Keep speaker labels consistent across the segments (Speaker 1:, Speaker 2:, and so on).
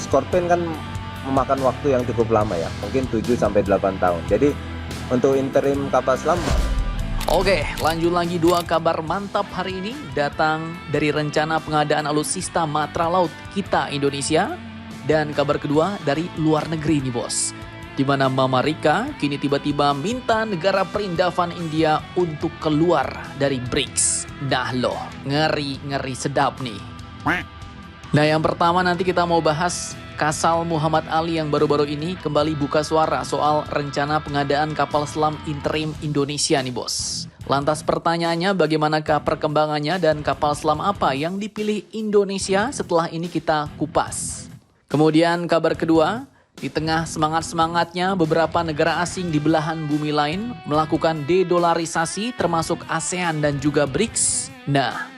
Speaker 1: Scorpion kan memakan waktu yang cukup lama ya, mungkin 7 sampai 8 tahun. Jadi untuk interim kapal selam.
Speaker 2: Oke, lanjut lagi 2 kabar mantap hari ini datang dari rencana pengadaan alutsista Matra Laut kita Indonesia. Dan kabar kedua dari luar negeri nih bos. Di mana Mama Rika kini tiba-tiba minta negara perindavan India untuk keluar dari BRICS. Nah loh, ngeri sedap nih. Nah yang pertama nanti kita mau bahas Kasal Muhammad Ali yang baru-baru ini kembali buka suara soal rencana pengadaan kapal selam interim Indonesia nih bos. Lantas pertanyaannya bagaimanakah perkembangannya dan kapal selam apa yang dipilih Indonesia setelah ini kita kupas. Kemudian kabar kedua, di tengah semangat-semangatnya beberapa negara asing di belahan bumi lain melakukan dedolarisasi termasuk ASEAN dan juga BRICS. Nah,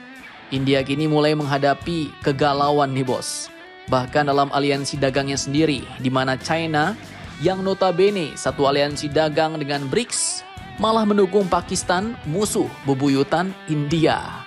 Speaker 2: India kini mulai menghadapi kegalauan nih bos. Bahkan dalam aliansi dagangnya sendiri, di mana China yang notabene satu aliansi dagang dengan BRICS malah mendukung Pakistan, musuh bebuyutan India.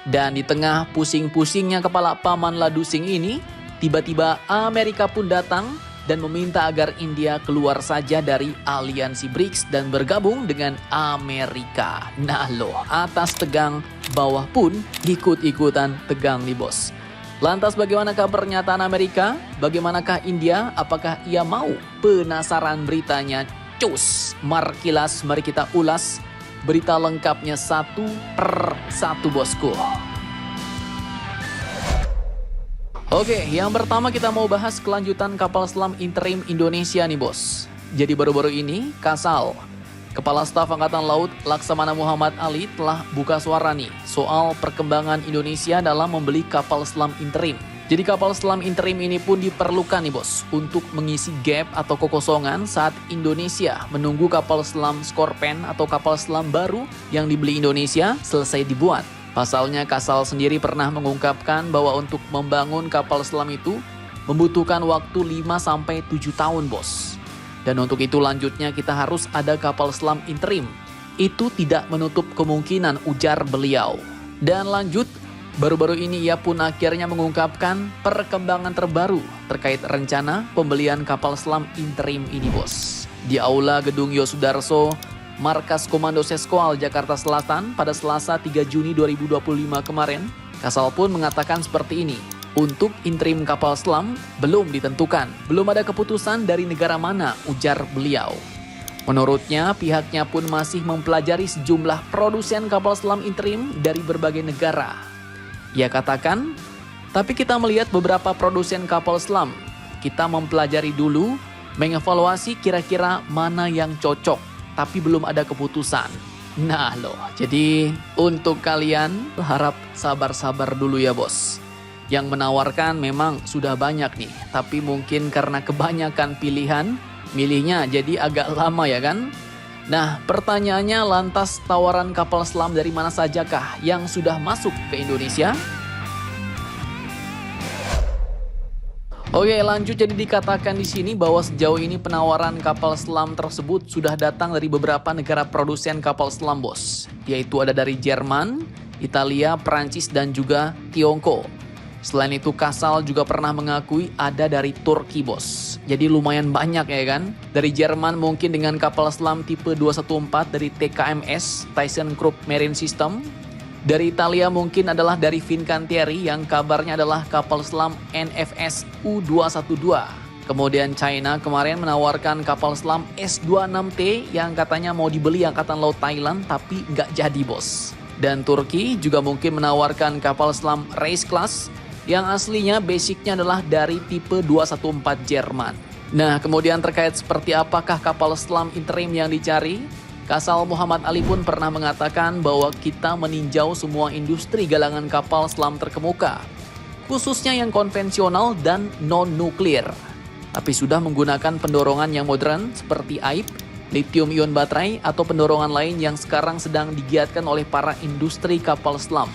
Speaker 2: Dan di tengah pusing-pusingnya kepala paman Ladusing ini, tiba-tiba Amerika pun datang dan meminta agar India keluar saja dari aliansi BRICS dan bergabung dengan Amerika. Nah loh, atas tegang, bawah pun ikut-ikutan tegang nih bos. Lantas bagaimanakah pernyataan Amerika? Bagaimanakah India? Apakah ia mau? Penasaran beritanya? Cus, markilas, mari kita ulas berita lengkapnya satu per satu bosku. Oke, yang pertama kita mau bahas kelanjutan kapal selam interim Indonesia nih bos. Jadi baru-baru ini Kasal, Kepala Staf Angkatan Laut Laksamana Muhammad Ali telah buka suara nih soal perkembangan Indonesia dalam membeli kapal selam interim. Jadi kapal selam interim ini pun diperlukan nih bos untuk mengisi gap atau kekosongan saat Indonesia menunggu kapal selam Scorpion atau kapal selam baru yang dibeli Indonesia selesai dibuat. Pasalnya Kasal sendiri pernah mengungkapkan bahwa untuk membangun kapal selam itu membutuhkan waktu 5-7 tahun bos. Dan untuk itu lanjutnya kita harus ada kapal selam interim. Itu tidak menutup kemungkinan ujar beliau. Dan lanjut, baru-baru ini ia pun akhirnya mengungkapkan perkembangan terbaru terkait rencana pembelian kapal selam interim ini bos. Di Aula Gedung Yosudarso, Markas Komando Seskoal Jakarta Selatan pada Selasa 3 Juni 2025 kemarin, Kasal pun mengatakan seperti ini. Untuk interim kapal selam belum ditentukan, belum ada keputusan dari negara mana, ujar beliau. Menurutnya pihaknya pun masih mempelajari sejumlah produsen kapal selam interim dari berbagai negara. Ia katakan, tapi kita melihat beberapa produsen kapal selam. Kita mempelajari dulu, mengevaluasi kira-kira mana yang cocok, tapi belum ada keputusan. Nah loh, jadi untuk kalian harap sabar-sabar dulu ya bos. Yang menawarkan memang sudah banyak nih, tapi mungkin karena kebanyakan pilihan, milihnya jadi agak lama ya kan? Nah, pertanyaannya lantas tawaran kapal selam dari mana sajakah yang sudah masuk ke Indonesia? Oke, lanjut jadi dikatakan di sini bahwa sejauh ini penawaran kapal selam tersebut sudah datang dari beberapa negara produsen kapal selam bos, yaitu ada dari Jerman, Italia, Prancis dan juga Tiongkok. Selain itu Kasal juga pernah mengakui ada dari Turki bos. Jadi lumayan banyak ya kan. Dari Jerman mungkin dengan kapal selam tipe 214 dari TKMS, ThyssenKrupp Marine System. Dari Italia mungkin adalah dari Fincantieri yang kabarnya adalah kapal selam NFS U212. Kemudian China kemarin menawarkan kapal selam S26T yang katanya mau dibeli Angkatan Laut Thailand tapi nggak jadi bos. Dan Turki juga mungkin menawarkan kapal selam Race Class yang aslinya basicnya adalah dari tipe 214 Jerman. Nah, kemudian terkait seperti apakah kapal selam interim yang dicari, Kasal Muhammad Ali pun pernah mengatakan bahwa kita meninjau semua industri galangan kapal selam terkemuka, khususnya yang konvensional dan non-nuklir. Tapi sudah menggunakan pendorongan yang modern seperti AIP, lithium-ion baterai, atau pendorongan lain yang sekarang sedang digiatkan oleh para industri kapal selam.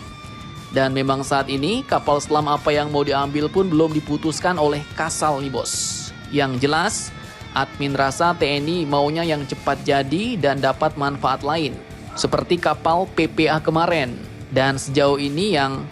Speaker 2: Dan memang saat ini kapal selam apa yang mau diambil pun belum diputuskan oleh Kasal nih bos. Yang jelas, admin rasa TNI maunya yang cepat jadi dan dapat manfaat lain. Seperti kapal PPA kemarin. Dan sejauh ini yang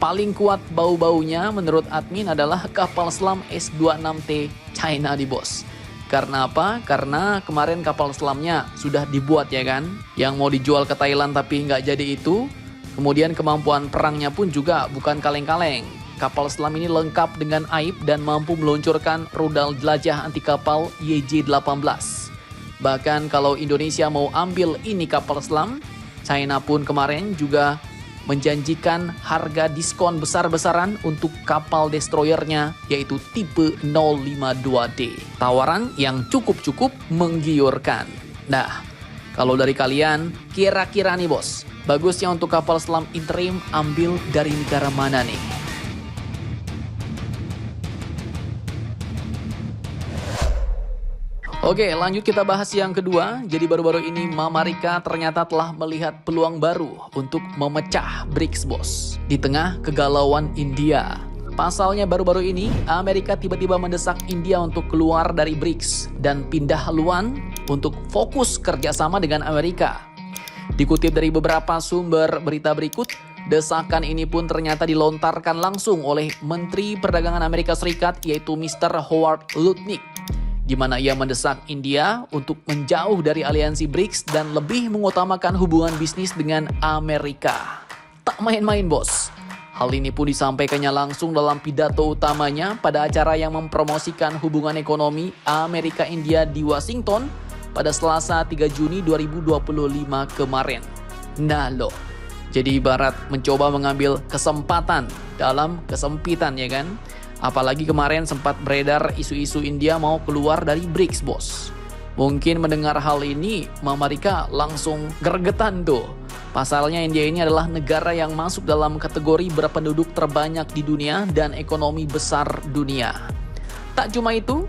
Speaker 2: paling kuat bau-baunya menurut admin adalah kapal selam S-26T China nih bos. Karena apa? Karena kemarin kapal selamnya sudah dibuat ya kan, yang mau dijual ke Thailand tapi nggak jadi itu. Kemudian kemampuan perangnya pun juga bukan kaleng-kaleng. Kapal selam ini lengkap dengan aib dan mampu meluncurkan rudal jelajah anti kapal YJ-18. Bahkan kalau Indonesia mau ambil ini kapal selam, China pun kemarin juga menjanjikan harga diskon besar-besaran untuk kapal destroyernya yaitu tipe 052D. Tawaran yang cukup-cukup menggiurkan. Nah, kalau dari kalian, kira-kira nih bos, bagusnya untuk kapal selam interim ambil dari negara mana nih? Oke, lanjut kita bahas yang kedua. Jadi baru-baru ini Mama Rika ternyata telah melihat peluang baru untuk memecah BRICS bos. Di tengah kegalauan India. Pasalnya baru-baru ini Amerika tiba-tiba mendesak India untuk keluar dari BRICS dan pindah haluan untuk fokus kerjasama dengan Amerika. Dikutip dari beberapa sumber berita berikut, desakan ini pun ternyata dilontarkan langsung oleh Menteri Perdagangan Amerika Serikat yaitu Mr. Howard Lutnick, di mana ia mendesak India untuk menjauh dari aliansi BRICS dan lebih mengutamakan hubungan bisnis dengan Amerika. Tak main-main bos. Hal ini pun disampaikannya langsung dalam pidato utamanya pada acara yang mempromosikan hubungan ekonomi Amerika-India di Washington pada Selasa 3 Juni 2025 kemarin. Nah loh, jadi ibarat mencoba mengambil kesempatan dalam kesempitan ya kan? Apalagi kemarin sempat beredar isu-isu India mau keluar dari BRICS bos. Mungkin mendengar hal ini Mama Rika langsung gregetan tuh. Pasalnya India ini adalah negara yang masuk dalam kategori berpenduduk terbanyak di dunia dan ekonomi besar dunia. Tak cuma itu,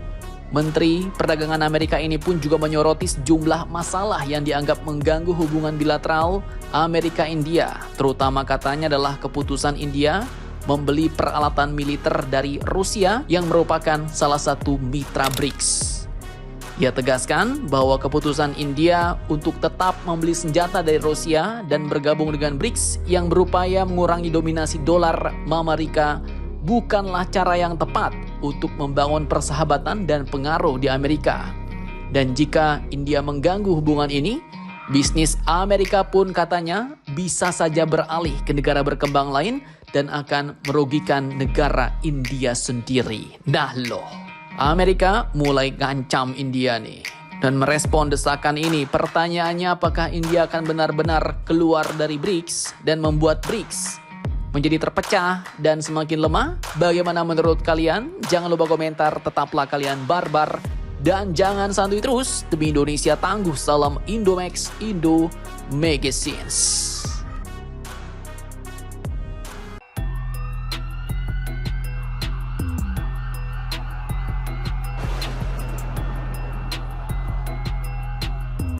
Speaker 2: Menteri Perdagangan Amerika ini pun juga menyoroti sejumlah masalah yang dianggap mengganggu hubungan bilateral Amerika-India. Terutama katanya adalah keputusan India membeli peralatan militer dari Rusia yang merupakan salah satu mitra BRICS. Ia tegaskan bahwa keputusan India untuk tetap membeli senjata dari Rusia dan bergabung dengan BRICS yang berupaya mengurangi dominasi dolar Mama Rika bukanlah cara yang tepat untuk membangun persahabatan dan pengaruh di Amerika. Dan jika India mengganggu hubungan ini, bisnis Amerika pun katanya bisa saja beralih ke negara berkembang lain dan akan merugikan negara India sendiri. Nah loh, Amerika mulai ngancam India nih. Dan merespon desakan ini, pertanyaannya apakah India akan benar-benar keluar dari BRICS dan membuat BRICS menjadi terpecah dan semakin lemah? Bagaimana menurut kalian? Jangan lupa komentar, tetaplah kalian barbar. Dan jangan santuy terus, demi Indonesia tangguh, salam Indomax, Indo Magazines.